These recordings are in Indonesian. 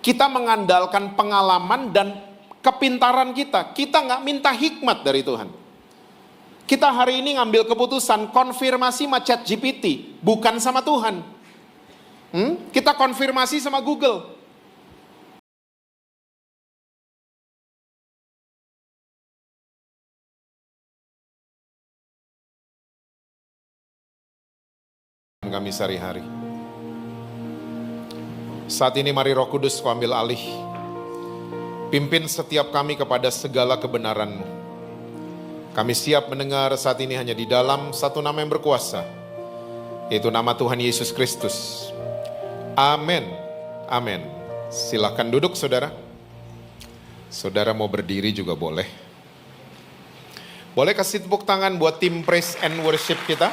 Kita mengandalkan pengalaman dan kepintaran kita. Kita nggak minta hikmat dari Tuhan. Kita hari ini ngambil keputusan konfirmasi sama ChatGPT, bukan sama Tuhan. Kita konfirmasi sama Google. Kami sehari-hari. Saat ini mari Roh Kudus Kau ambil alih. Pimpin setiap kami kepada segala kebenaran-Mu. Kami siap mendengar saat ini hanya di dalam satu nama yang berkuasa, yaitu nama Tuhan Yesus Kristus. Amin. Amin. Silakan duduk saudara. Saudara mau berdiri juga boleh. Boleh kasih tepuk tangan buat tim praise and worship kita.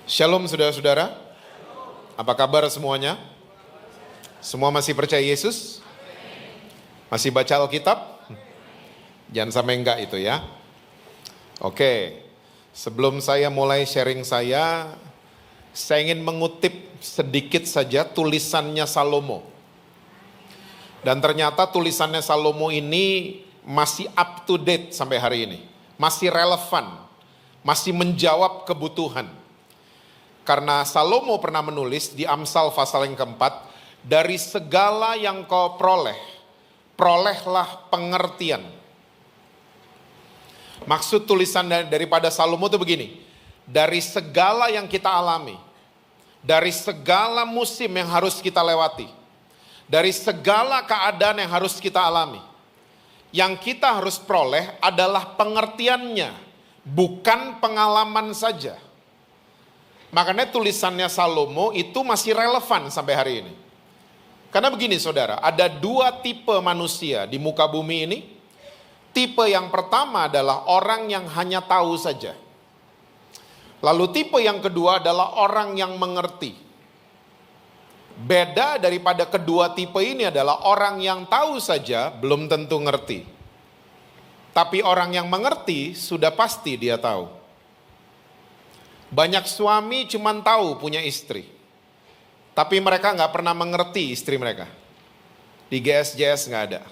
Shalom saudara-saudara. Apa kabar semuanya? Semua masih percaya Yesus? Masih baca Alkitab? Jangan sampai enggak itu ya. Oke, sebelum saya mulai sharing saya ingin mengutip sedikit saja tulisannya Salomo. Dan ternyata tulisannya Salomo ini masih up to date sampai hari ini. Masih relevan, masih menjawab kebutuhan. Karena Salomo pernah menulis di Amsal pasal yang keempat, dari segala yang kau peroleh, perolehlah pengertian. Maksud tulisan daripada Salomo itu begini, dari segala yang kita alami, dari segala musim yang harus kita lewati, dari segala keadaan yang harus kita alami, yang kita harus peroleh adalah pengertiannya, bukan pengalaman saja. Makanya tulisannya Salomo itu masih relevan sampai hari ini. Karena begini saudara, ada dua tipe manusia di muka bumi ini. Tipe yang pertama adalah orang yang hanya tahu saja. Lalu tipe yang kedua adalah orang yang mengerti. Beda daripada kedua tipe ini adalah orang yang tahu saja belum tentu ngerti. Tapi orang yang mengerti sudah pasti dia tahu. Banyak suami cuma tahu punya istri, tapi mereka nggak pernah mengerti istri mereka. Di GSJS nggak ada,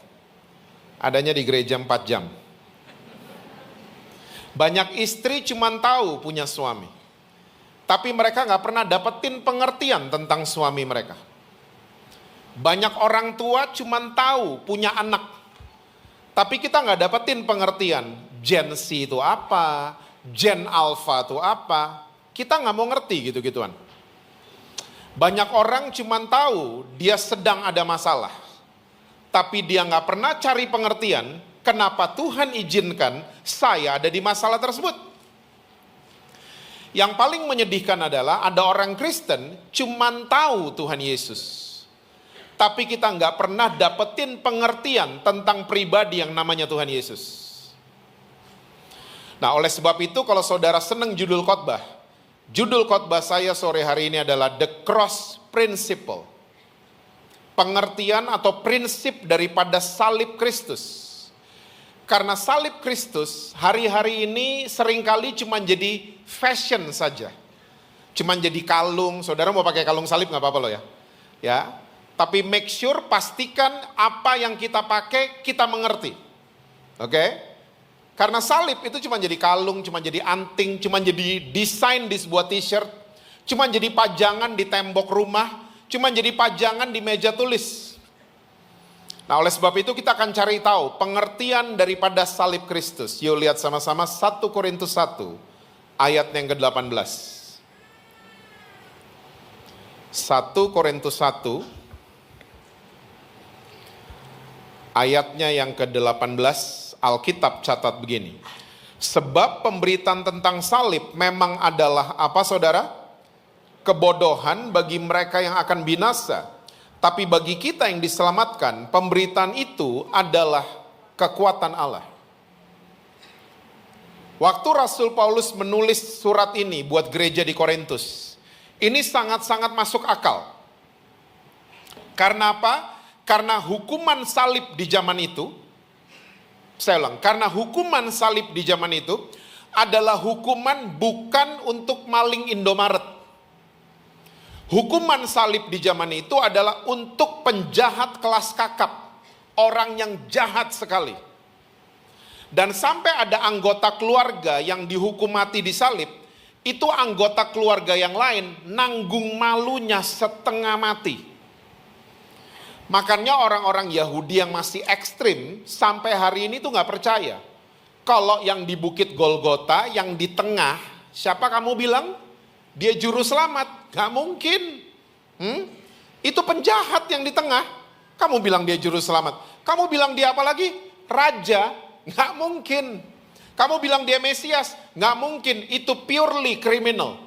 adanya di gereja 4 jam. Banyak istri cuma tahu punya suami, tapi mereka nggak pernah dapetin pengertian tentang suami mereka. Banyak orang tua cuma tahu punya anak, tapi kita nggak dapetin pengertian. Gen Z itu apa? Gen Alpha itu apa? Kita nggak mau ngerti gitu-gituan. Banyak orang cuma tahu dia sedang ada masalah, tapi dia nggak pernah cari pengertian kenapa Tuhan izinkan saya ada di masalah tersebut. Yang paling menyedihkan adalah ada orang Kristen cuma tahu Tuhan Yesus, tapi kita nggak pernah dapetin pengertian tentang pribadi yang namanya Tuhan Yesus. Nah oleh sebab itu kalau saudara senang judul khotbah saya sore hari ini adalah The Cross Principle. Pengertian atau prinsip daripada salib Kristus. Karena salib Kristus hari-hari ini seringkali cuma jadi fashion saja. Cuma jadi kalung, saudara mau pakai kalung salib nggak apa-apa loh ya. Ya, tapi make sure pastikan apa yang kita pakai kita mengerti. Oke? Karena salib itu cuma jadi kalung, cuma jadi anting, cuma jadi desain di sebuah t-shirt, cuma jadi pajangan di tembok rumah, cuma jadi pajangan di meja tulis. Nah oleh sebab itu kita akan cari tahu pengertian daripada salib Kristus. Yuk lihat sama-sama 1 Korintus 1 ayat yang ke-18. 1 Korintus 1 ayatnya yang ke-18. Alkitab catat begini. Sebab pemberitaan tentang salib memang adalah apa saudara? Kebodohan bagi mereka yang akan binasa. Tapi bagi kita yang diselamatkan, pemberitaan itu adalah kekuatan Allah. Waktu Rasul Paulus menulis surat ini buat gereja di Korintus, ini sangat-sangat masuk akal. Karena apa? Karena hukuman salib di zaman itu, saya ulang, karena hukuman salib di zaman itu adalah hukuman bukan untuk maling Indomaret. Hukuman salib di zaman itu adalah untuk penjahat kelas kakap, orang yang jahat sekali. Dan sampai ada anggota keluarga yang dihukum mati di salib, itu anggota keluarga yang lain nanggung malunya setengah mati. Makanya orang-orang Yahudi yang masih ekstrim sampai hari ini tuh nggak percaya. Kalau yang di Bukit Golgota, yang di tengah, siapa kamu bilang? Dia juru selamat. Gak mungkin. Itu penjahat yang di tengah. Kamu bilang dia juru selamat. Kamu bilang dia apa lagi? Raja. Gak mungkin. Kamu bilang dia Mesias. Gak mungkin. Itu purely criminal.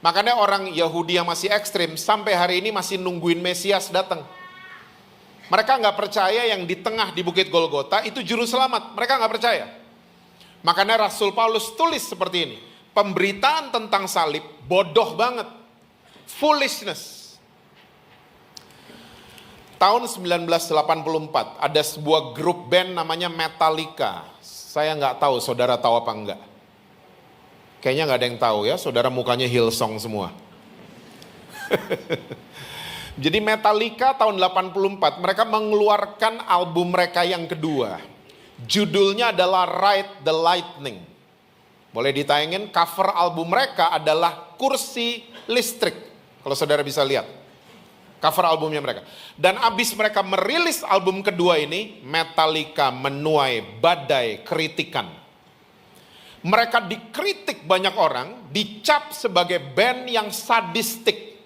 Makanya orang Yahudi yang masih ekstrim sampai hari ini masih nungguin Mesias datang. Mereka gak percaya yang di tengah di Bukit Golgota itu juru selamat. Mereka gak percaya. Makanya Rasul Paulus tulis seperti ini. Pemberitaan tentang salib bodoh banget. Foolishness. Tahun 1984 ada sebuah grup band namanya Metallica. Saya nggak tahu, saudara tahu apa enggak? Kayaknya nggak ada yang tahu ya, saudara mukanya Hillsong semua. Jadi Metallica tahun 84 mereka mengeluarkan album mereka yang kedua. Judulnya adalah Ride the Lightning. Boleh ditayangin, cover album mereka adalah kursi listrik. Kalau saudara bisa lihat. Cover albumnya mereka. Dan abis mereka merilis album kedua ini, Metallica menuai badai kritikan. Mereka dikritik banyak orang, dicap sebagai band yang sadistik.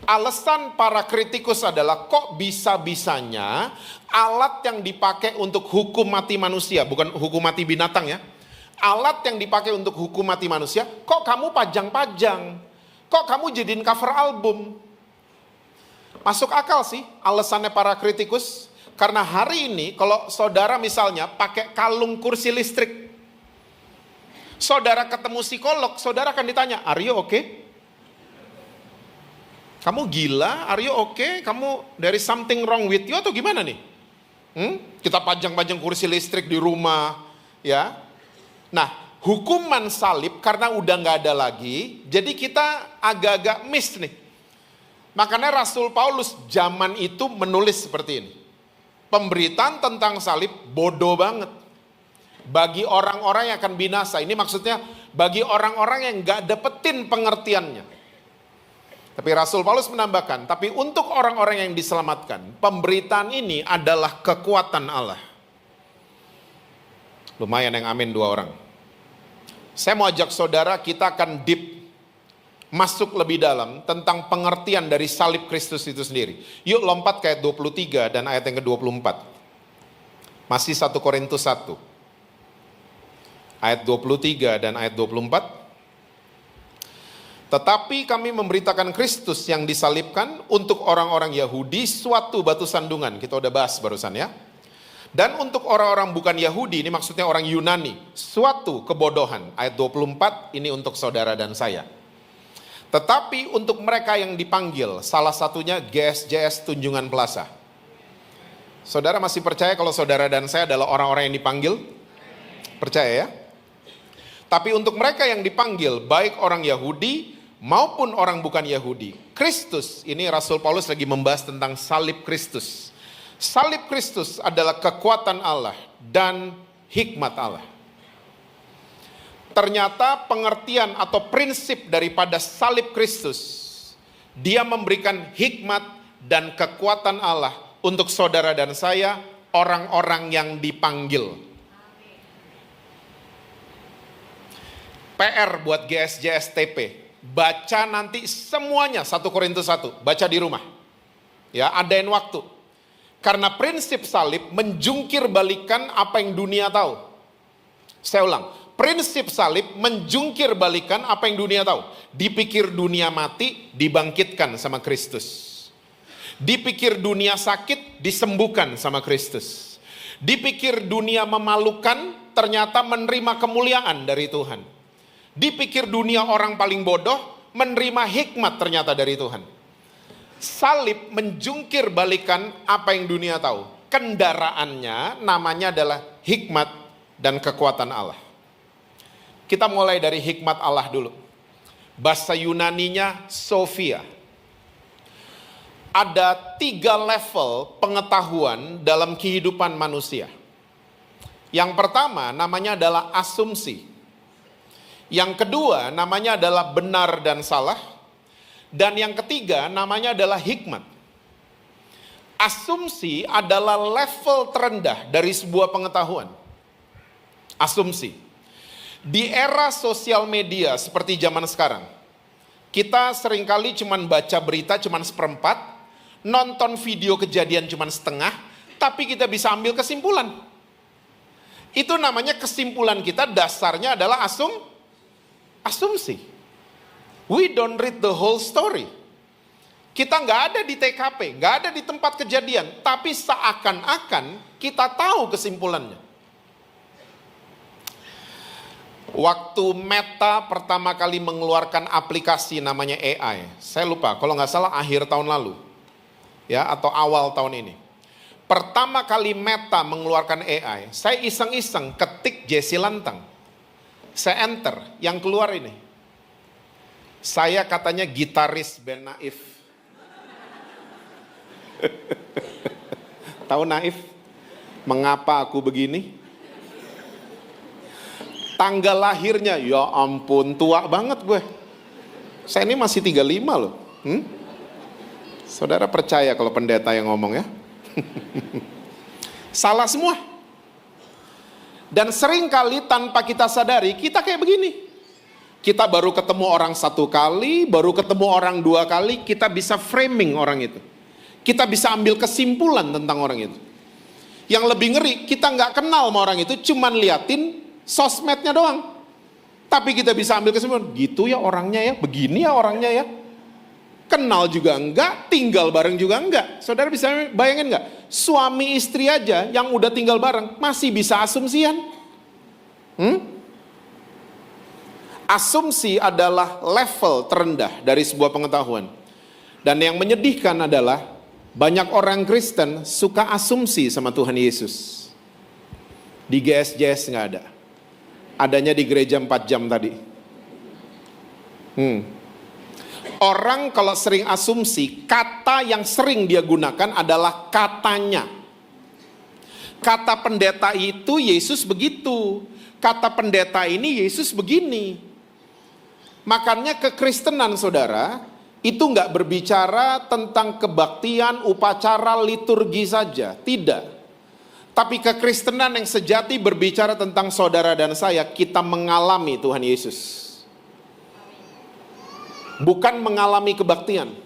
Alasan para kritikus adalah kok bisa-bisanya alat yang dipakai untuk hukum mati manusia, bukan hukum mati binatang ya. Alat yang dipakai untuk hukum mati manusia, kok kamu pajang-pajang? Kok kamu jadiin cover album? Masuk akal sih alasannya para kritikus. Karena hari ini kalau saudara misalnya pakai kalung kursi listrik, saudara ketemu psikolog, saudara akan ditanya, are you okay? Kamu gila? Are you okay? Kamu there is something wrong with you atau gimana nih? Kita pajang-pajang kursi listrik di rumah, ya. Nah, hukuman salib karena udah nggak ada lagi, jadi kita agak-agak miss nih. Makanya Rasul Paulus zaman itu menulis seperti ini. Pemberitaan tentang salib bodoh banget. Bagi orang-orang yang akan binasa, ini maksudnya bagi orang-orang yang nggak dapetin pengertiannya. Tapi Rasul Paulus menambahkan, tapi untuk orang-orang yang diselamatkan, pemberitaan ini adalah kekuatan Allah. Lumayan yang amin 2 orang. Saya mau ajak saudara, kita akan deep masuk lebih dalam tentang pengertian dari salib Kristus itu sendiri. Yuk lompat ke ayat 23 dan ayat yang ke-24. Masih 1 Korintus 1. Ayat 23 dan ayat 24. Tetapi kami memberitakan Kristus yang disalibkan untuk orang-orang Yahudi suatu batu sandungan. Kita udah bahas barusan ya. Dan untuk orang-orang bukan Yahudi, ini maksudnya orang Yunani, suatu kebodohan. Ayat 24 ini untuk saudara dan saya. Tetapi untuk mereka yang dipanggil, salah satunya GSJS Tunjungan Plaza. Saudara masih percaya kalau saudara dan saya adalah orang-orang yang dipanggil? Percaya ya? Tapi untuk mereka yang dipanggil, baik orang Yahudi maupun orang bukan Yahudi, Kristus, ini Rasul Paulus lagi membahas tentang salib Kristus. Salib Kristus adalah kekuatan Allah dan hikmat Allah. Ternyata pengertian atau prinsip daripada salib Kristus, dia memberikan hikmat dan kekuatan Allah untuk saudara dan saya, orang-orang yang dipanggil. PR buat GSJSTP, baca nanti semuanya 1 Korintus 1, baca di rumah. Ya, adain waktu. Karena prinsip salib menjungkir balikan apa yang dunia tahu. Saya ulang, prinsip salib menjungkir balikan apa yang dunia tahu. Dipikir dunia mati, dibangkitkan sama Kristus. Dipikir dunia sakit, disembuhkan sama Kristus. Dipikir dunia memalukan, ternyata menerima kemuliaan dari Tuhan. Dipikir dunia orang paling bodoh, menerima hikmat ternyata dari Tuhan. Salib menjungkir balikan apa yang dunia tahu. Kendaraannya namanya adalah hikmat dan kekuatan Allah. Kita mulai dari hikmat Allah dulu. Bahasa Yunaninya Sophia. Ada 3 level pengetahuan dalam kehidupan manusia. Yang pertama namanya adalah asumsi. Yang kedua namanya adalah benar dan salah. Dan yang ketiga namanya adalah hikmat. Asumsi adalah level terendah dari sebuah pengetahuan. Asumsi. Di era sosial media seperti zaman sekarang, kita seringkali cuman baca berita cuman seperempat, nonton video kejadian cuman setengah, tapi kita bisa ambil kesimpulan. Itu namanya kesimpulan kita dasarnya adalah asumsi. We don't read the whole story. Kita nggak ada di TKP, nggak ada di tempat kejadian, tapi seakan-akan kita tahu kesimpulannya. Waktu Meta pertama kali mengeluarkan aplikasi namanya AI, saya lupa, kalau nggak salah akhir tahun lalu, ya, atau awal tahun ini. Pertama kali Meta mengeluarkan AI, saya iseng-iseng ketik Jesse Lantang. Saya enter, yang keluar ini. Saya katanya gitaris band Naif. Tahu Naif? Mengapa aku begini? Tanggal lahirnya, ya ampun, tua banget gue. Saya ini masih 35 loh. Saudara percaya kalau pendeta yang ngomong ya? Salah semua. Dan seringkali tanpa kita sadari, kita kayak begini. Kita baru ketemu orang 1 kali, baru ketemu orang 2 kali, kita bisa framing orang itu. Kita bisa ambil kesimpulan tentang orang itu. Yang lebih ngeri, kita nggak kenal sama orang itu, cuman liatin sosmednya doang. Tapi kita bisa ambil kesimpulan, gitu ya orangnya ya, begini ya orangnya ya. Kenal juga enggak, tinggal bareng juga enggak. Saudara bisa bayangin enggak? Suami istri aja yang udah tinggal bareng masih bisa asumsian. Asumsi adalah level terendah dari sebuah pengetahuan. Dan yang menyedihkan adalah banyak orang Kristen suka asumsi sama Tuhan Yesus. Di GSJS enggak ada. Adanya di gereja 4 jam tadi. Orang kalau sering asumsi, kata yang sering dia gunakan adalah katanya. Kata pendeta itu Yesus begitu. Kata pendeta ini Yesus begini. Makanya kekristenan saudara, itu nggak berbicara tentang kebaktian, upacara, liturgi saja. Tidak. Tapi kekristenan yang sejati berbicara tentang saudara dan saya, kita mengalami Tuhan Yesus. Bukan mengalami kebaktian.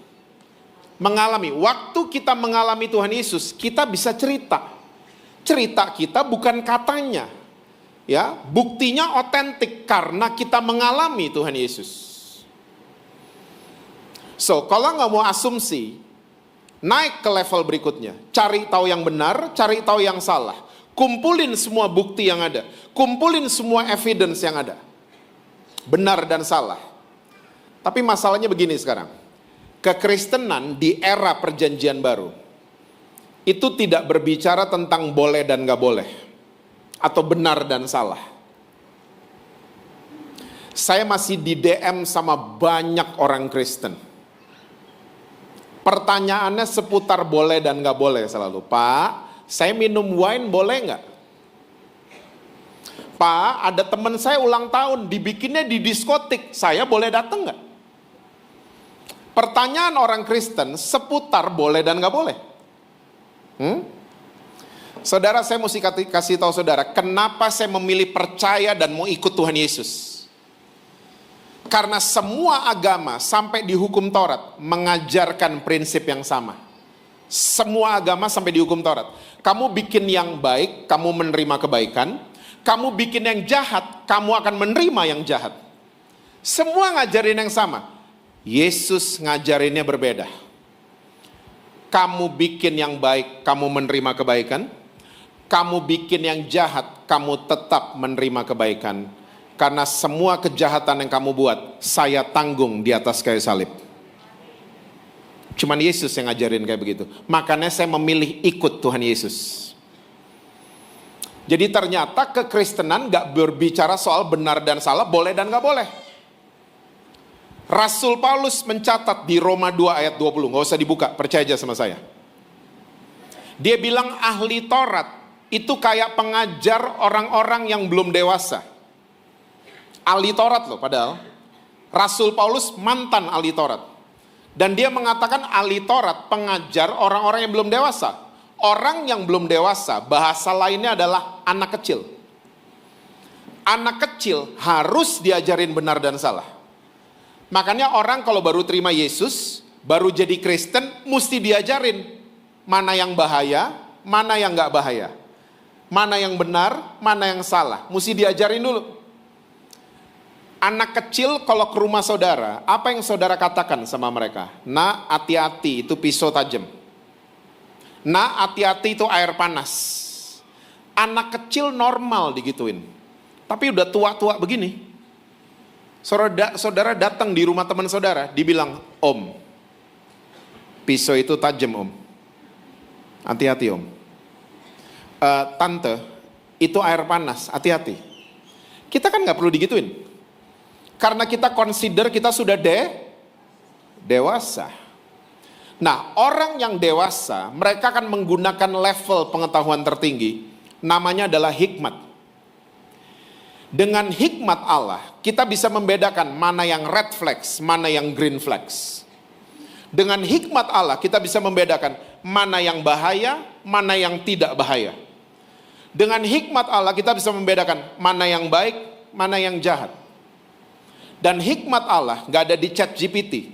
Mengalami. Waktu kita mengalami Tuhan Yesus, kita bisa cerita. Cerita kita bukan katanya. Ya, buktinya otentik karena kita mengalami Tuhan Yesus. So, kalau nggak mau asumsi, naik ke level berikutnya. Cari tahu yang benar, cari tahu yang salah. Kumpulin semua bukti yang ada. Kumpulin semua evidence yang ada. Benar dan salah. Tapi masalahnya begini sekarang. Kekristenan di era perjanjian baru itu tidak berbicara tentang boleh dan gak boleh. Atau benar dan salah. Saya masih di DM sama banyak orang Kristen. Pertanyaannya seputar boleh dan gak boleh selalu. Pak, saya minum wine boleh gak? Pak, ada teman saya ulang tahun, dibikinnya di diskotik, saya boleh datang gak? Pertanyaan orang Kristen seputar boleh dan gak boleh. Saudara, saya mesti kasih tahu saudara, kenapa saya memilih percaya dan mau ikut Tuhan Yesus. Karena semua agama sampai di hukum Taurat mengajarkan prinsip yang sama. Semua agama sampai di hukum Taurat. Kamu bikin yang baik, kamu menerima kebaikan. Kamu bikin yang jahat, kamu akan menerima yang jahat. Semua ngajarin yang sama. Yesus ngajarinnya berbeda. Kamu bikin yang baik, kamu menerima kebaikan. Kamu bikin yang jahat, kamu tetap menerima kebaikan. Karena semua kejahatan yang kamu buat, saya tanggung di atas kayu salib. Cuman Yesus yang ngajarin kayak begitu. Makanya saya memilih ikut Tuhan Yesus. Jadi ternyata kekristenan gak berbicara soal benar dan salah, boleh dan gak boleh. Rasul Paulus mencatat di Roma 2 ayat 20, nggak usah dibuka, percaya aja sama saya. Dia bilang ahli Taurat itu kayak pengajar orang-orang yang belum dewasa. Ahli Taurat loh, padahal Rasul Paulus mantan ahli Taurat. Dan dia mengatakan ahli Taurat pengajar orang-orang yang belum dewasa. Orang yang belum dewasa, bahasa lainnya adalah anak kecil. Anak kecil harus diajarin benar dan salah. Makanya orang kalau baru terima Yesus, baru jadi Kristen, mesti diajarin mana yang bahaya, mana yang gak bahaya. Mana yang benar, mana yang salah. Mesti diajarin dulu. Anak kecil kalau ke rumah saudara, apa yang saudara katakan sama mereka? Nak, hati-hati, itu pisau tajam. Nak, hati-hati, itu air panas. Anak kecil normal digituin. Tapi udah tua-tua begini. Saudara datang di rumah teman saudara, dibilang, Om, pisau itu tajam, Om. Hati-hati, Om. Tante, itu air panas, hati-hati. Kita kan gak perlu digituin. Karena kita consider kita sudah dewasa. Nah, orang yang dewasa, mereka akan menggunakan level pengetahuan tertinggi. Namanya adalah hikmat. Dengan hikmat Allah, kita bisa membedakan mana yang red flags, mana yang green flags. Dengan hikmat Allah, kita bisa membedakan mana yang bahaya, mana yang tidak bahaya. Dengan hikmat Allah, kita bisa membedakan mana yang baik, mana yang jahat. Dan hikmat Allah gak ada di ChatGPT.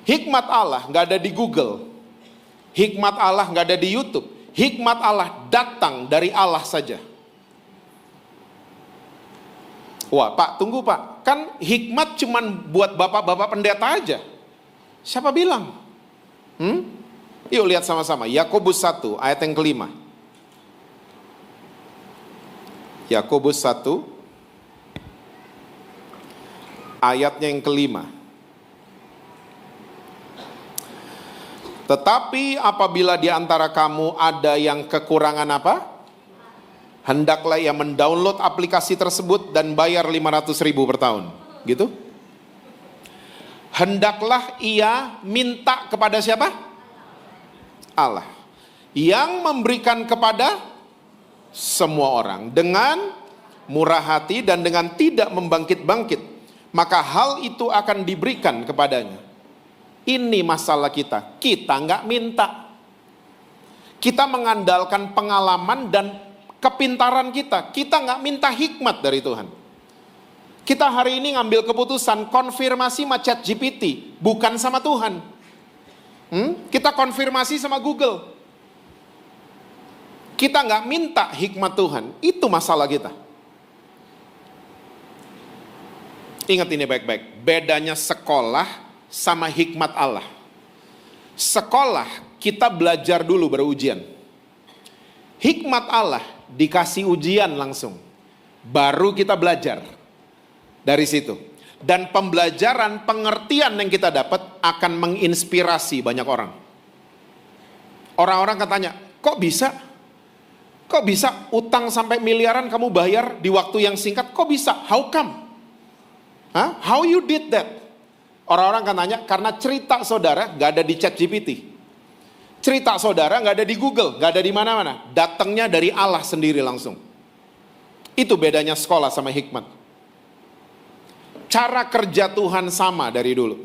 Hikmat Allah gak ada di Google. Hikmat Allah gak ada di YouTube. Hikmat Allah datang dari Allah saja. Wah, Pak, tunggu Pak. Kan hikmat cuman buat bapak-bapak pendeta aja. Siapa bilang? Yuk lihat sama-sama. Yakobus 1 ayat yang kelima. Yakobus 1 ayatnya yang kelima. Tetapi apabila di antara kamu ada yang kekurangan apa? Hendaklah ia mendownload aplikasi tersebut dan bayar 500.000 per tahun. Gitu. Hendaklah ia minta kepada siapa? Allah. Yang memberikan kepada semua orang. Dengan murah hati dan dengan tidak membangkit-bangkit. Maka hal itu akan diberikan kepadanya. Ini masalah kita. Kita nggak minta. Kita mengandalkan pengalaman dan kepintaran kita. Kita nggak minta hikmat dari Tuhan. Kita hari ini ngambil keputusan konfirmasi sama ChatGPT, bukan sama Tuhan. Kita konfirmasi sama Google. Kita nggak minta hikmat Tuhan. Itu masalah kita. Ingat ini baik-baik. Bedanya sekolah sama hikmat Allah. Sekolah kita belajar dulu baru ujian. Hikmat Allah dikasih ujian langsung. Baru kita belajar. Dari situ. Dan pembelajaran, pengertian yang kita dapat akan menginspirasi banyak orang. Orang-orang katanya, kok bisa? Kok bisa utang sampai miliaran kamu bayar di waktu yang singkat? Kok bisa? How come? How you did that? Orang-orang kan nanya, karena cerita saudara gak ada di ChatGPT. Cerita saudara gak ada di Google, gak ada di mana-mana. Datangnya dari Allah sendiri langsung. Itu bedanya sekolah sama hikmat. Cara kerja Tuhan sama dari dulu.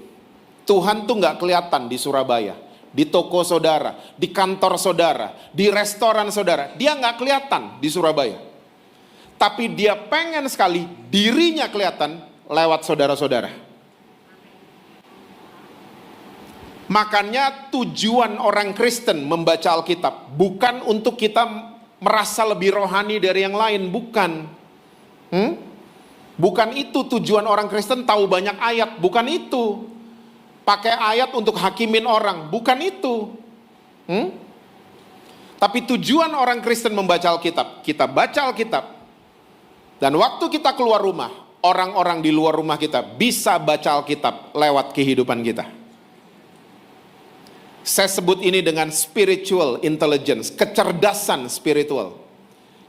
Tuhan tuh gak kelihatan di Surabaya, di toko saudara, di kantor saudara, di restoran saudara. Dia gak kelihatan di Surabaya. Tapi dia pengen sekali dirinya kelihatan lewat saudara-saudara. Makanya tujuan orang Kristen membaca Alkitab bukan untuk kita merasa lebih rohani dari yang lain, bukan. Bukan itu tujuan orang Kristen tahu banyak ayat, bukan itu. Pakai ayat untuk hakimin orang, bukan itu. Tapi tujuan orang Kristen membaca Alkitab, kita baca Alkitab. Dan waktu kita keluar rumah, orang-orang di luar rumah kita bisa baca Alkitab lewat kehidupan kita. Saya sebut ini dengan spiritual intelligence, kecerdasan spiritual.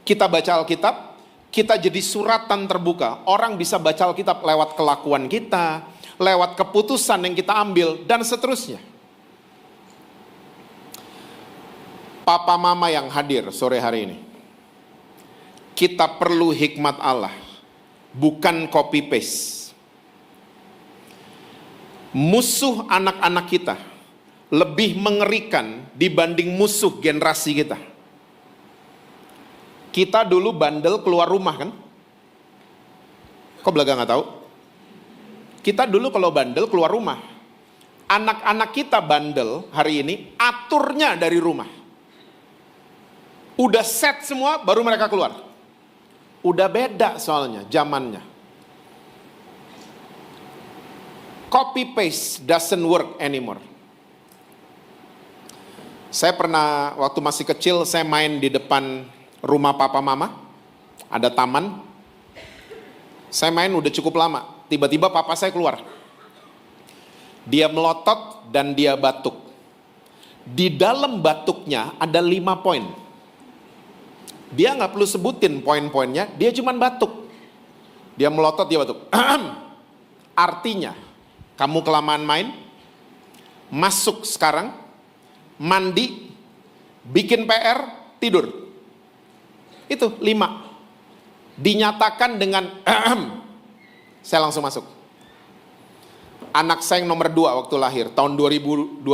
Kita baca Alkitab, kita jadi suratan terbuka. Orang bisa baca Alkitab lewat kelakuan kita, lewat keputusan yang kita ambil, dan seterusnya. Papa mama yang hadir sore hari ini, kita perlu hikmat Allah, bukan copy paste. Musuh anak-anak kita lebih mengerikan dibanding musuh generasi kita. Kita dulu bandel keluar rumah kan? Kok belaga nggak tahu? Kita dulu kalau bandel keluar rumah. Anak-anak kita bandel hari ini aturnya dari rumah. Udah set semua baru mereka keluar. Udah beda soalnya zamannya. Copy paste doesn't work anymore. Saya pernah waktu masih kecil saya main di depan rumah papa mama. Ada taman. Saya main udah cukup lama. Tiba-tiba papa saya keluar. Dia melotot dan dia batuk. Di dalam batuknya ada 5 poin. Dia nggak perlu sebutin poin-poinnya, dia cuma batuk. Dia melotot, dia batuk. Artinya, kamu kelamaan main, masuk sekarang, mandi, bikin PR, tidur. Itu 5. Dinyatakan dengan saya langsung masuk. Anak saya yang nomor 2 waktu lahir, tahun 2001.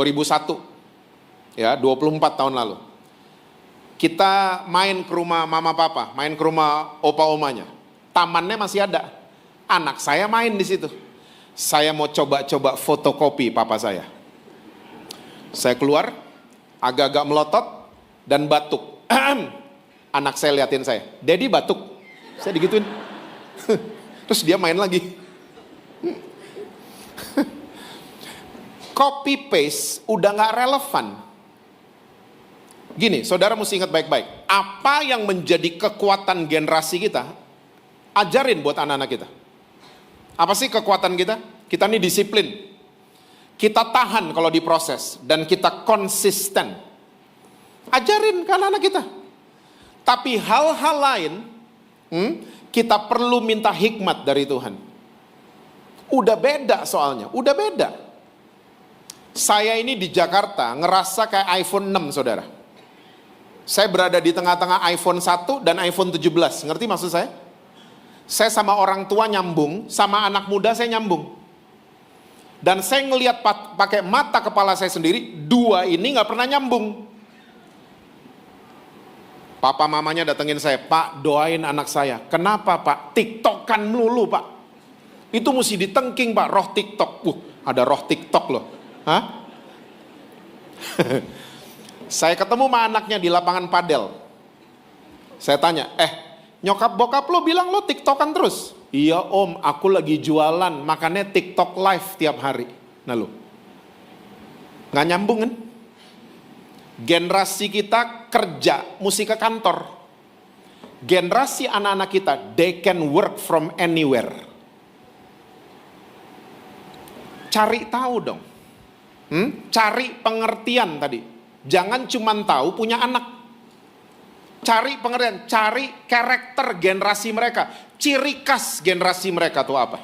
Ya, 24 tahun lalu. Kita main ke rumah mama papa, main ke rumah opa omanya. Tamannya masih ada. Anak saya main di situ. Saya mau coba-coba fotokopi papa saya. Saya keluar, agak-agak melotot dan batuk. Anak saya liatin saya, "Daddy batuk." Saya digituin. Terus dia main lagi. Copy paste udah gak relevan. Gini, saudara mesti ingat baik-baik. Apa yang menjadi kekuatan generasi kita, ajarin buat anak-anak kita. Apa sih kekuatan kita? Kita ini disiplin. Kita tahan kalau diproses. Dan kita konsisten. Ajarin ke anak-anak kita. Tapi hal-hal lain, kita perlu minta hikmat dari Tuhan. Udah beda soalnya, udah beda. Saya ini di Jakarta ngerasa kayak iPhone 6, saudara. Saya berada di tengah-tengah iPhone 1 dan iPhone 17. Ngerti maksud saya? Saya sama orang tua nyambung, sama anak muda saya nyambung. Dan saya ngelihat pakai mata kepala saya sendiri, 2 ini gak pernah nyambung. Papa mamanya datengin saya, "Pak, doain anak saya." "Kenapa, Pak?" "TikTokan melulu, Pak." "Itu mesti ditengking, Pak, roh TikTok." Ada roh TikTok loh. Hah? Saya ketemu sama anaknya di lapangan padel. Saya tanya, nyokap bokap lo bilang lo TikTokan terus?" "Iya om, aku lagi jualan, makanya TikTok live tiap hari." Nah lo, gak nyambung kan? Generasi kita kerja, mesti ke kantor. Generasi anak-anak kita, they can work from anywhere. Cari tahu dong. Cari pengertian tadi. Jangan cuma tahu punya anak. Cari pengertian, cari karakter generasi mereka. Ciri khas generasi mereka itu apa?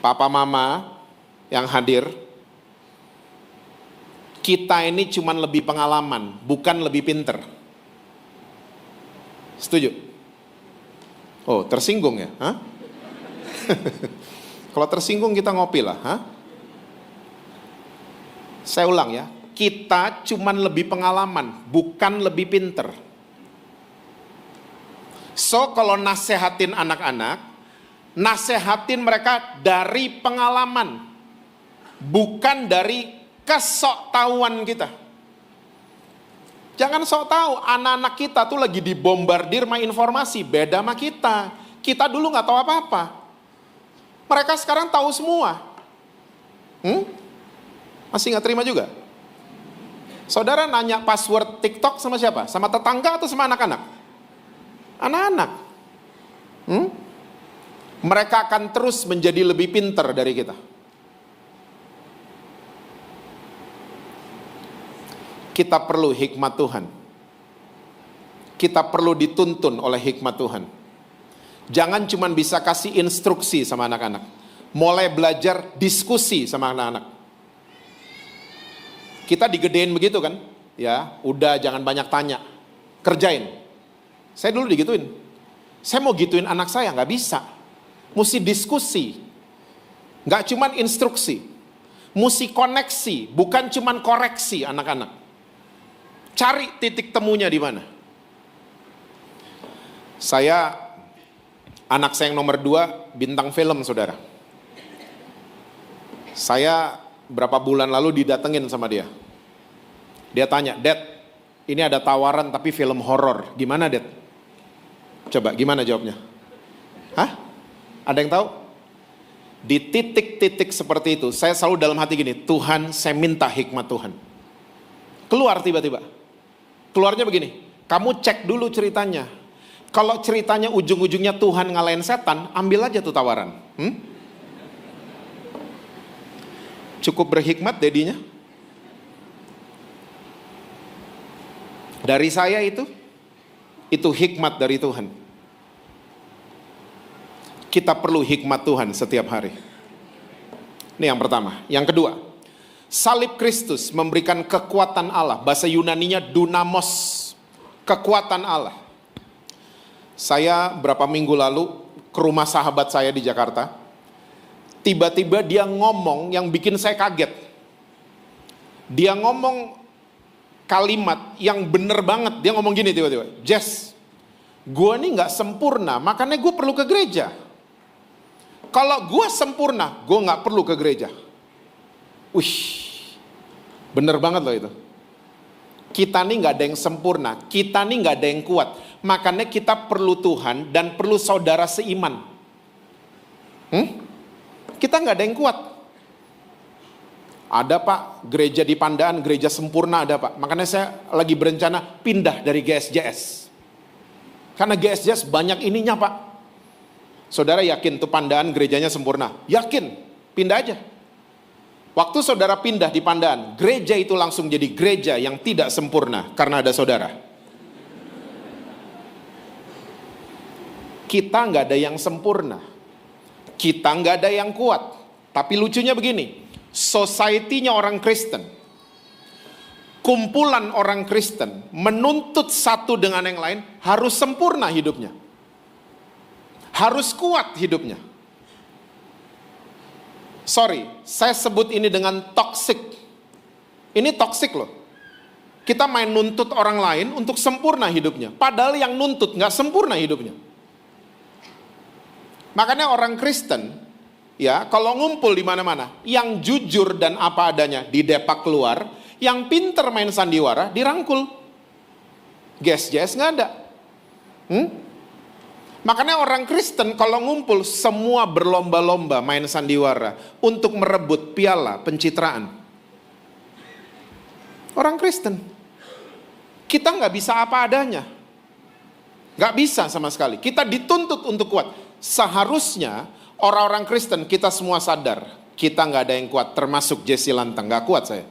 Papa mama yang hadir, kita ini cuma lebih pengalaman, bukan lebih pinter. Setuju? Oh, tersinggung ya? Hah? Kalau tersinggung kita ngopi lah. Hah? Saya ulang ya, kita cuman lebih pengalaman, bukan lebih pinter. So, kalau nasehatin anak-anak, nasehatin mereka dari pengalaman, bukan dari kesoktahuan kita. Jangan sok tahu, anak-anak kita tuh lagi dibombardir sama informasi, beda sama kita. Kita dulu nggak tahu apa-apa. Mereka sekarang tahu semua. Masih nggak terima juga? Saudara nanya password TikTok sama siapa? Sama tetangga atau sama anak-anak? Anak-anak. Mereka akan terus menjadi lebih pintar dari kita. Kita perlu hikmat Tuhan. Kita perlu dituntun oleh hikmat Tuhan. Jangan cuma bisa kasih instruksi sama anak-anak. Mulai belajar diskusi sama anak-anak. Kita digedein begitu kan? Ya, udah jangan banyak tanya. Kerjain. Saya dulu digituin. Saya mau gituin anak saya, nggak bisa. Mesti diskusi. Nggak cuma instruksi. Mesti koneksi, bukan cuma koreksi anak-anak. Cari titik temunya di mana. Anak saya yang nomor 2, bintang film, saudara. Saya berapa bulan lalu didatengin sama dia. Dia tanya, "Dad, ini ada tawaran tapi film horor. Gimana, Dad?" Coba, gimana jawabnya? Hah? Ada yang tahu? Di titik-titik seperti itu, saya selalu dalam hati gini, Tuhan, saya minta hikmat Tuhan. Keluar tiba-tiba. Keluarnya begini, kamu cek dulu ceritanya. Kalau ceritanya ujung-ujungnya Tuhan ngalahin setan, ambil aja tuh tawaran. Cukup berhikmat dedinya. Dari saya itu hikmat dari Tuhan. Kita perlu hikmat Tuhan setiap hari. Ini yang pertama. Yang kedua, salib Kristus memberikan kekuatan Allah. Bahasa Yunaninya dunamos, kekuatan Allah. Saya berapa minggu lalu ke rumah sahabat saya di Jakarta. Tiba-tiba dia ngomong yang bikin saya kaget. Dia ngomong kalimat yang bener banget. Dia ngomong gini tiba-tiba, "Jess, gue nih gak sempurna, makanya gue perlu ke gereja. Kalau gue sempurna, gue gak perlu ke gereja." Wih, bener banget loh itu. Kita nih gak ada yang sempurna, kita nih gak ada yang kuat. Makanya kita perlu Tuhan dan perlu saudara seiman. Kita gak ada yang kuat. Ada Pak, gereja di Pandaan, gereja sempurna ada Pak. Makanya saya lagi berencana pindah dari GSJS. Karena GSJS banyak ininya Pak. Saudara yakin tuh Pandaan gerejanya sempurna? Yakin, pindah aja. Waktu saudara pindah di Pandaan, gereja itu langsung jadi gereja yang tidak sempurna karena ada saudara. Kita nggak ada yang sempurna, kita nggak ada yang kuat. Tapi lucunya begini, society-nya orang Kristen, kumpulan orang Kristen menuntut satu dengan yang lain harus sempurna hidupnya. Harus kuat hidupnya. Sorry, saya sebut ini dengan toxic. Ini toxic loh. Kita main nuntut orang lain untuk sempurna hidupnya. Padahal yang nuntut gak sempurna hidupnya. Makanya orang Kristen, ya kalau ngumpul di mana-mana, yang jujur dan apa adanya didepak keluar, yang pinter main sandiwara dirangkul. GSJS gak ada. Makanya orang Kristen kalau ngumpul semua berlomba-lomba main sandiwara untuk merebut piala pencitraan. Orang Kristen. Kita nggak bisa apa adanya. Nggak bisa sama sekali. Kita dituntut untuk kuat. Seharusnya orang-orang Kristen kita semua sadar. Kita nggak ada yang kuat, termasuk Jesse Lantang. Nggak kuat saya.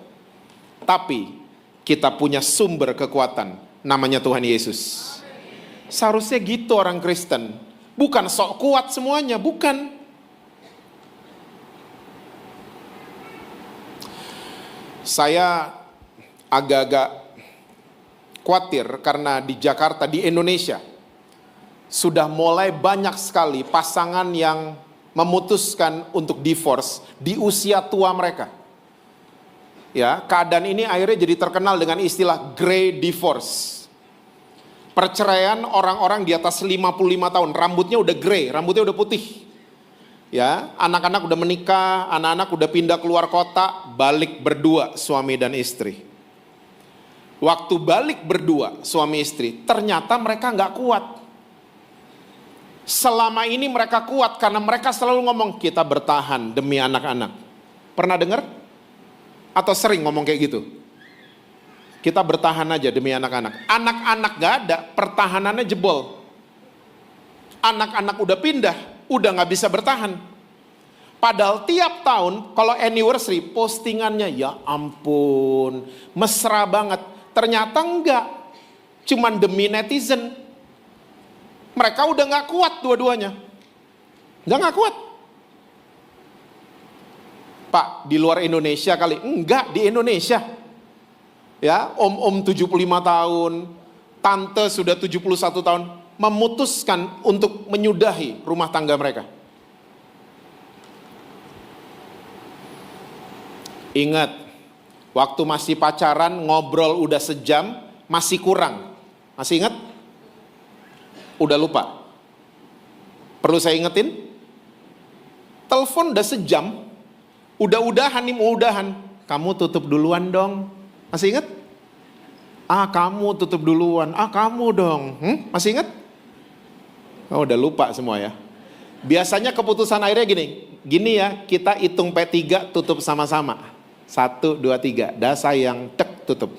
Tapi kita punya sumber kekuatan. Namanya Tuhan Yesus. Seharusnya gitu orang Kristen. Bukan sok kuat semuanya, bukan. Saya agak-agak khawatir karena di Jakarta, di Indonesia, sudah mulai banyak sekali pasangan yang memutuskan untuk divorce di usia tua mereka. Ya, keadaan ini akhirnya jadi terkenal dengan istilah grey divorce. Perceraian orang-orang di atas 55 tahun, rambutnya udah grey, rambutnya udah putih. Ya, anak-anak udah menikah, anak-anak udah pindah keluar kota, balik berdua suami dan istri. Waktu balik berdua suami istri, ternyata mereka nggak kuat. Selama ini mereka kuat karena mereka selalu ngomong kita bertahan demi anak-anak. Pernah dengar? Atau sering ngomong kayak gitu? Kita bertahan aja demi anak-anak. Anak-anak gak ada, pertahanannya jebol. Anak-anak udah pindah, udah gak bisa bertahan. Padahal tiap tahun, kalau anniversary, postingannya ya ampun, mesra banget. Ternyata enggak, cuman demi netizen. Mereka udah gak kuat dua-duanya. Udah gak kuat. Pak, di luar Indonesia kali? Enggak, di Indonesia. Ya, om-om 75 tahun, tante sudah 71 tahun, memutuskan untuk menyudahi rumah tangga mereka. Ingat, waktu masih pacaran, ngobrol udah sejam, masih kurang. Masih ingat? Udah lupa? Perlu saya ingetin? Telepon udah sejam, udah-udahan nih, mau udahan. Kamu tutup duluan dong. Masih ingat? Kamu tutup duluan. Kamu dong. Masih ingat? Oh, udah lupa semua ya. Biasanya keputusan akhirnya gini ya, kita hitung P3 tutup sama-sama. 1, 2, 3, dah sayang, tek tutup.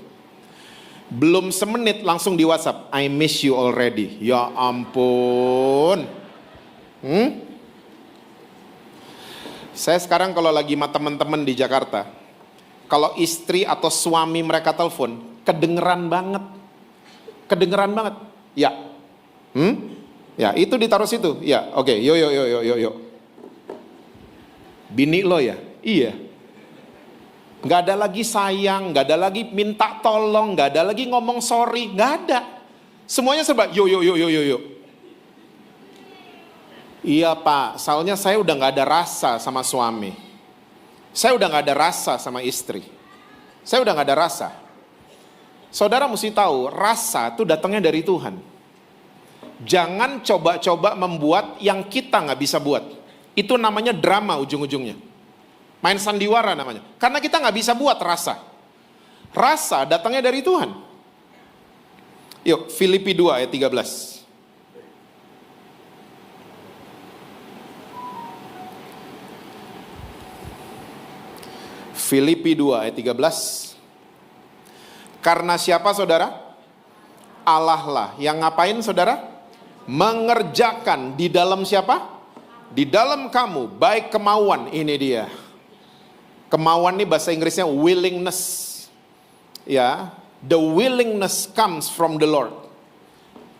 Belum semenit langsung di WhatsApp, I miss you already. Ya ampun. Saya sekarang kalau lagi sama teman-teman di Jakarta, kalau istri atau suami mereka telepon, kedengeran banget. Kedengeran banget. Ya. Ya, itu ditaruh situ. Ya, oke. Yo. Bini lo ya? Iya. Nggak ada lagi sayang, nggak ada lagi minta tolong, nggak ada lagi ngomong sorry, nggak ada. Semuanya serba yo. Iya pak, soalnya saya udah nggak ada rasa sama suami. Saya udah nggak ada rasa sama istri. Saya udah nggak ada rasa. Saudara mesti tahu, rasa itu datangnya dari Tuhan. Jangan coba-coba membuat yang kita nggak bisa buat. Itu namanya drama ujung-ujungnya. Main sandiwara namanya. Karena kita nggak bisa buat rasa. Rasa datangnya dari Tuhan. Yuk, Filipi 2 ayat 13. Filipi 2 ayat 13. Karena siapa saudara? Allah lah. Yang ngapain saudara? Mengerjakan di dalam siapa? Di dalam kamu. Baik kemauan. Ini dia. Kemauan ini bahasa Inggrisnya willingness. Ya, the willingness comes from the Lord.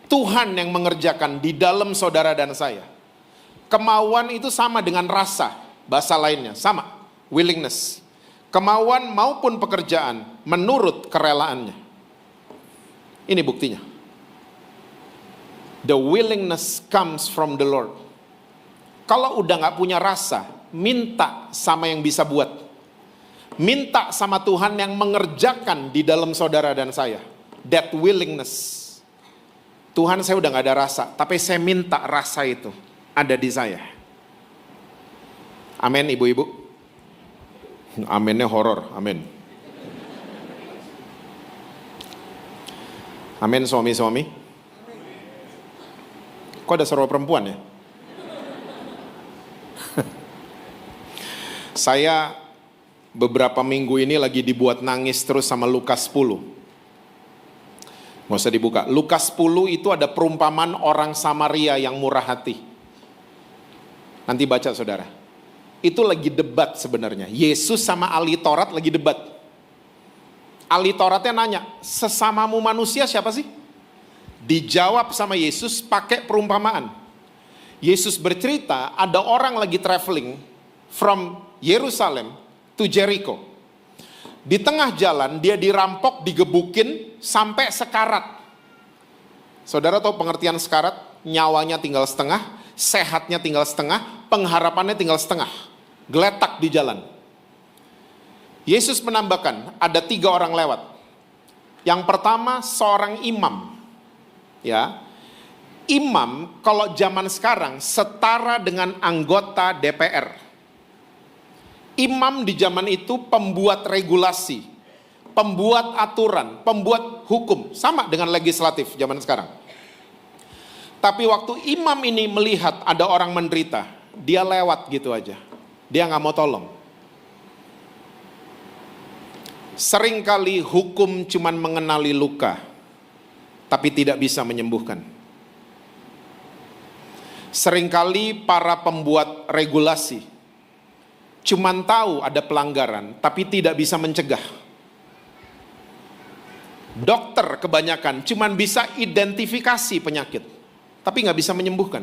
Tuhan yang mengerjakan di dalam saudara dan saya. Kemauan itu sama dengan rasa, bahasa lainnya sama, willingness. Kemauan maupun pekerjaan menurut kerelaannya. Ini buktinya. The willingness comes from the Lord. Kalau udah gak punya rasa, minta sama yang bisa buat. Minta sama Tuhan yang mengerjakan di dalam saudara dan saya. That willingness. Tuhan, saya udah gak ada rasa, tapi saya minta rasa itu ada di saya. Amin ibu-ibu. Aminnya horor, amin. Amin suami-suami. Kok ada suara perempuan ya? Saya beberapa minggu ini lagi dibuat nangis terus sama Lukas 10. Nggak usah dibuka. Lukas 10 itu ada perumpamaan orang Samaria yang murah hati. Nanti baca saudara. Itu lagi debat sebenarnya. Yesus sama ahli Taurat lagi debat. Ahli Tauratnya nanya, sesamamu manusia siapa sih? Dijawab sama Yesus pakai perumpamaan. Yesus bercerita ada orang lagi traveling from Yerusalem to Jericho. Di tengah jalan dia dirampok, digebukin sampai sekarat. Saudara tahu pengertian sekarat? Nyawanya tinggal setengah, sehatnya tinggal setengah, pengharapannya tinggal setengah. Geletak di jalan. Yesus menambahkan ada 3 orang lewat. Yang pertama seorang imam. Ya. Imam kalau zaman sekarang setara dengan anggota DPR. Imam di zaman itu pembuat regulasi, pembuat aturan, pembuat hukum, sama dengan legislatif zaman sekarang. Tapi waktu imam ini melihat ada orang menderita, dia lewat gitu aja. Dia nggak mau tolong. Seringkali hukum cuman mengenali luka, tapi tidak bisa menyembuhkan. Seringkali para pembuat regulasi cuman tahu ada pelanggaran, tapi tidak bisa mencegah. Dokter kebanyakan cuman bisa identifikasi penyakit, tapi nggak bisa menyembuhkan.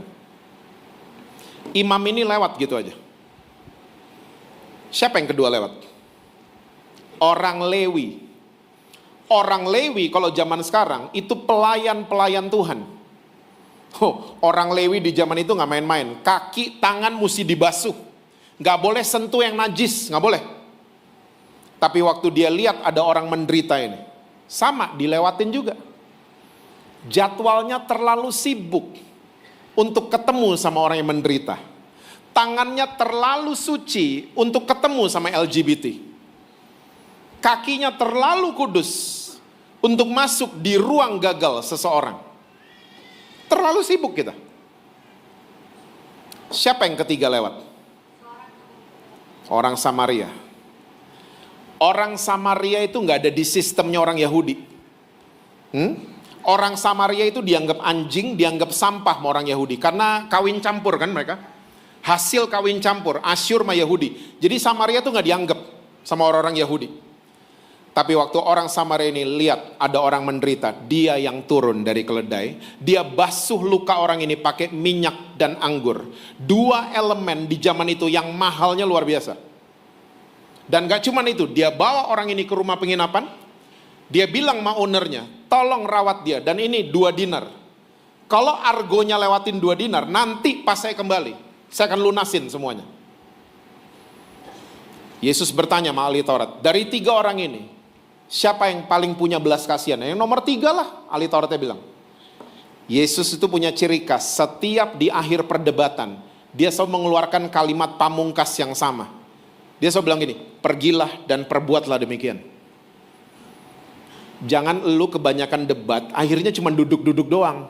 Imam ini lewat gitu aja. Siapa yang kedua lewat? Orang Lewi. Orang Lewi kalau zaman sekarang itu pelayan-pelayan Tuhan. Orang Lewi di zaman itu nggak main-main. Kaki, tangan mesti dibasuh. Nggak boleh sentuh yang najis, nggak boleh. Tapi waktu dia lihat ada orang menderita ini, sama dilewatin juga. Jadwalnya terlalu sibuk untuk ketemu sama orang yang menderita. Tangannya terlalu suci untuk ketemu sama LGBT. Kakinya terlalu kudus untuk masuk di ruang gagal seseorang. Terlalu sibuk kita. Siapa yang ketiga lewat? Orang Samaria. Orang Samaria itu nggak ada di sistemnya orang Yahudi. Orang Samaria itu dianggap anjing, dianggap sampah sama orang Yahudi. Karena kawin campur kan mereka. Hasil kawin campur, Asyur sama Yahudi. Jadi Samaria itu nggak dianggap sama orang-orang Yahudi. Tapi waktu orang Samaria ini lihat ada orang menderita, dia yang turun dari keledai. Dia basuh luka orang ini pakai minyak dan anggur. Dua elemen di zaman itu yang mahalnya luar biasa. Dan gak cuman itu, dia bawa orang ini ke rumah penginapan. Dia bilang sama ownernya, tolong rawat dia. Dan ini 2 dinar. Kalau argonya lewatin 2 dinar, nanti pas saya kembali, saya akan lunasin semuanya. Yesus bertanya sama ahli Taurat, dari 3 orang ini, siapa yang paling punya belas kasihan? Yang nomor 3 lah, ahli Tauratnya bilang. Yesus itu punya ciri khas, setiap di akhir perdebatan, dia selalu mengeluarkan kalimat pamungkas yang sama. Dia selalu bilang gini, pergilah dan perbuatlah demikian. Jangan lu kebanyakan debat, akhirnya cuma duduk-duduk doang.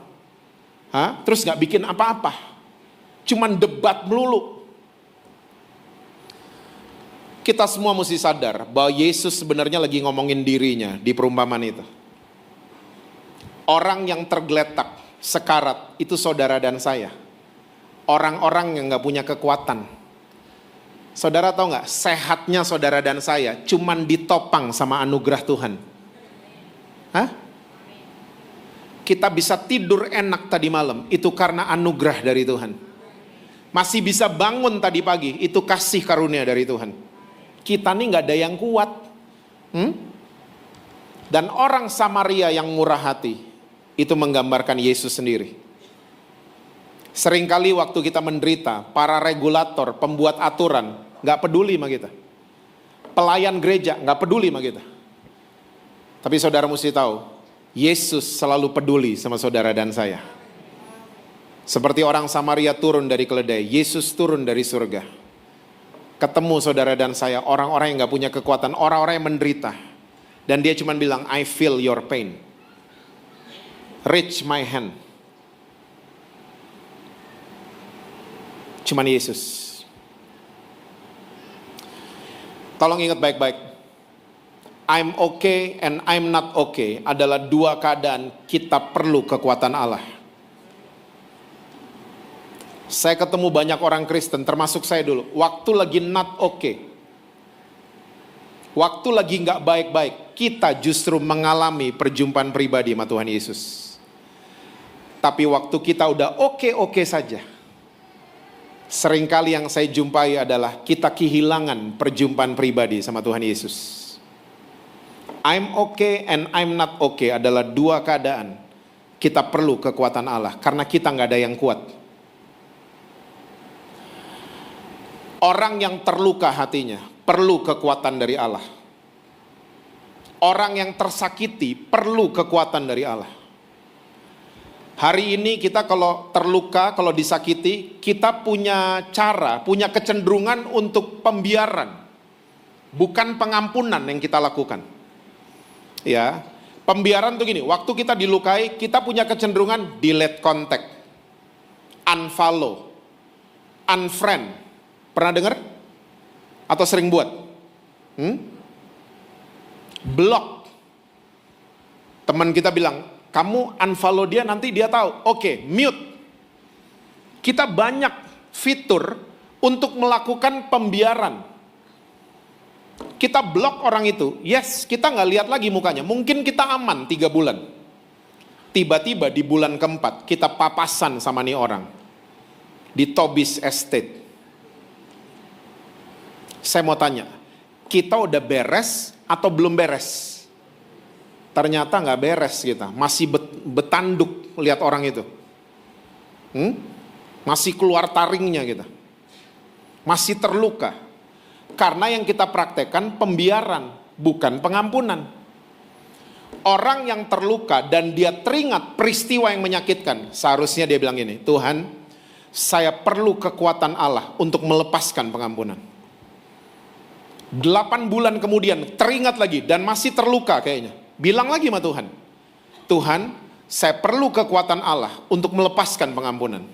Terus gak bikin apa-apa. Cuman debat melulu. Kita semua mesti sadar bahwa Yesus sebenarnya lagi ngomongin dirinya di perumpamaan itu. Orang yang tergeletak, sekarat, itu saudara dan saya. Orang-orang yang gak punya kekuatan. Saudara tahu nggak, sehatnya saudara dan saya cuman ditopang sama anugerah Tuhan. Kita bisa tidur enak tadi malam, itu karena anugerah dari Tuhan. Masih bisa bangun tadi pagi, itu kasih karunia dari Tuhan. Kita nih nggak ada yang kuat. Dan orang Samaria yang murah hati, itu menggambarkan Yesus sendiri. Seringkali waktu kita menderita, para regulator, pembuat aturan, gak peduli sama kita. Pelayan gereja, gak peduli sama kita. Tapi saudara mesti tahu, Yesus selalu peduli sama saudara dan saya. Seperti orang Samaria turun dari keledai, Yesus turun dari surga. Ketemu saudara dan saya, orang-orang yang gak punya kekuatan, orang-orang yang menderita. Dan dia cuma bilang, I feel your pain. Reach my hand. Cuman Yesus. Tolong ingat baik-baik. I'm okay and I'm not okay adalah 2 keadaan kita perlu kekuatan Allah. Saya ketemu banyak orang Kristen, termasuk saya dulu. Waktu lagi not okay, waktu lagi gak baik-baik, kita justru mengalami perjumpaan pribadi sama Tuhan Yesus. Tapi waktu kita udah oke-oke saja, seringkali yang saya jumpai adalah kita kehilangan perjumpaan pribadi sama Tuhan Yesus. I'm okay and I'm not okay adalah 2 keadaan kita perlu kekuatan Allah, karena kita gak ada yang kuat. Orang yang terluka hatinya perlu kekuatan dari Allah. Orang yang tersakiti perlu kekuatan dari Allah. Hari ini kita kalau terluka, kalau disakiti, kita punya cara, punya kecenderungan untuk pembiaran. Bukan pengampunan yang kita lakukan. Ya, pembiaran tuh gini, waktu kita dilukai, kita punya kecenderungan delete contact, unfollow, unfriend. Pernah dengar? Atau sering buat? Block. Teman kita bilang, kamu unfollow dia, nanti dia tahu. Oke, mute. Kita banyak fitur untuk melakukan pembiaran. Kita blok orang itu, yes, kita nggak lihat lagi mukanya. Mungkin kita aman 3 bulan. Tiba-tiba di bulan keempat kita papasan sama nih orang di Tobis Estate. Saya mau tanya, kita udah beres atau belum beres? Ternyata nggak beres kita, masih betanduk lihat orang itu. Masih keluar taringnya kita. Masih terluka. Karena yang kita praktekkan pembiaran, bukan pengampunan. Orang yang terluka dan dia teringat peristiwa yang menyakitkan, seharusnya dia bilang ini, Tuhan, saya perlu kekuatan Allah untuk melepaskan pengampunan. 8 bulan kemudian teringat lagi dan masih terluka kayaknya. Bilang lagi sama Tuhan, Tuhan, saya perlu kekuatan Allah untuk melepaskan pengampunan.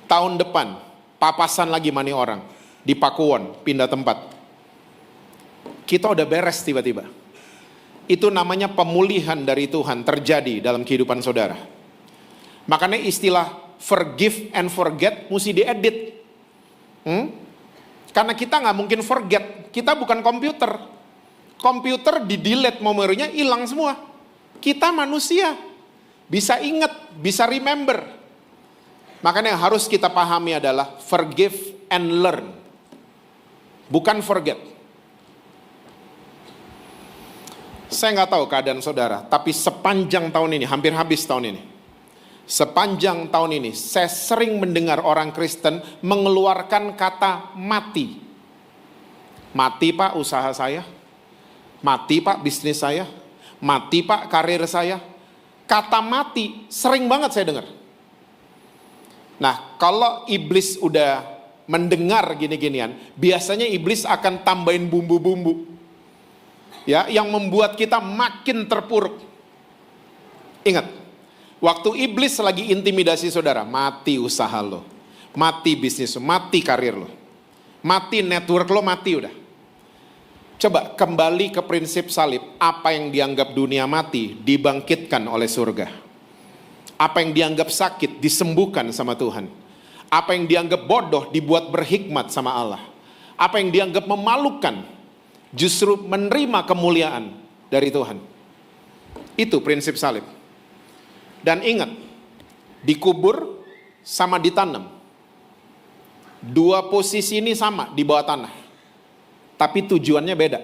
Tahun depan, papasan lagi mani orang di Pakuwon, pindah tempat. Kita udah beres tiba-tiba. Itu namanya pemulihan dari Tuhan terjadi dalam kehidupan saudara. Makanya istilah forgive and forget mesti diedit. Karena kita nggak mungkin forget. Kita bukan komputer. Komputer di-delete memorinya hilang semua. Kita manusia. Bisa ingat, bisa remember. Makanya yang harus kita pahami adalah forgive and learn. Bukan forget. Saya nggak tahu keadaan saudara, tapi sepanjang tahun ini, hampir habis tahun ini. Sepanjang tahun ini, saya sering mendengar orang Kristen mengeluarkan kata mati. Mati Pak usaha saya. Mati Pak bisnis saya. Mati Pak karir saya. Kata mati sering banget saya dengar. Nah, kalau iblis udah mendengar gini-ginian, biasanya iblis akan tambahin bumbu-bumbu. Ya, yang membuat kita makin terpuruk. Ingat, waktu iblis lagi intimidasi saudara, mati usaha lo, mati bisnis lo, mati karir lo, mati network lo, mati udah. Coba kembali ke prinsip salib, apa yang dianggap dunia mati, dibangkitkan oleh surga. Apa yang dianggap sakit, disembuhkan sama Tuhan. Apa yang dianggap bodoh, dibuat berhikmat sama Allah. Apa yang dianggap memalukan, justru menerima kemuliaan dari Tuhan. Itu prinsip salib. Dan ingat, dikubur sama ditanam. Dua posisi ini sama di bawah tanah. Tapi tujuannya beda.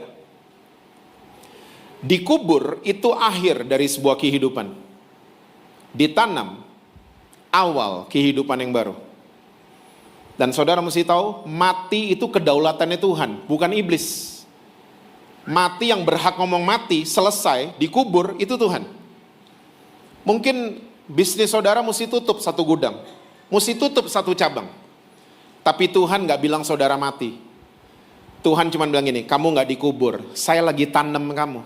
Dikubur itu akhir dari sebuah kehidupan. Ditanam awal kehidupan yang baru. Dan saudara mesti tahu, mati itu kedaulatannya Tuhan, bukan iblis. Mati yang berhak ngomong mati, selesai, dikubur, itu Tuhan. Mungkin bisnis saudara mesti tutup satu gudang, mesti tutup satu cabang. Tapi Tuhan gak bilang saudara mati. Tuhan cuma bilang gini, kamu gak dikubur, saya lagi tanam kamu.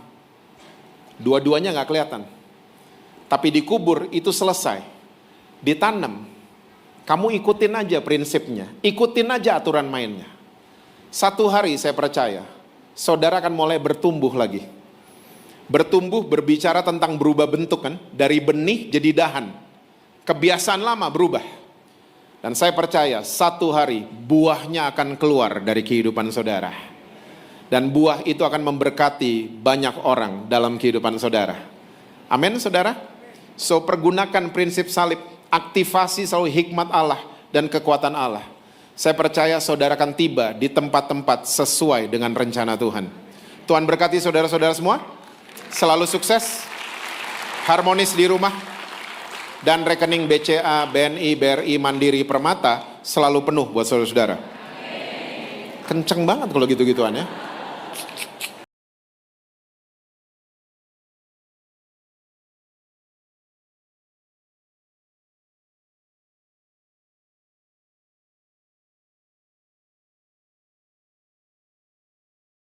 Dua-duanya gak kelihatan. Tapi dikubur itu selesai. Ditanam, kamu ikutin aja prinsipnya, ikutin aja aturan mainnya. Satu hari saya percaya, saudara akan mulai bertumbuh lagi. Bertumbuh berbicara tentang berubah bentuk kan, dari benih jadi dahan. Kebiasaan lama berubah. Dan saya percaya satu hari buahnya akan keluar dari kehidupan saudara. Dan buah itu akan memberkati banyak orang dalam kehidupan saudara. Amin saudara? So pergunakan prinsip salib, aktivasi selalu hikmat Allah dan kekuatan Allah. Saya percaya saudara akan tiba di tempat-tempat sesuai dengan rencana Tuhan. Tuhan berkati saudara-saudara semua. Selalu sukses, harmonis di rumah, dan rekening BCA, BNI, BRI, Mandiri, Permata selalu penuh buat saudara-saudara. Kenceng banget kalau gitu-gituan ya.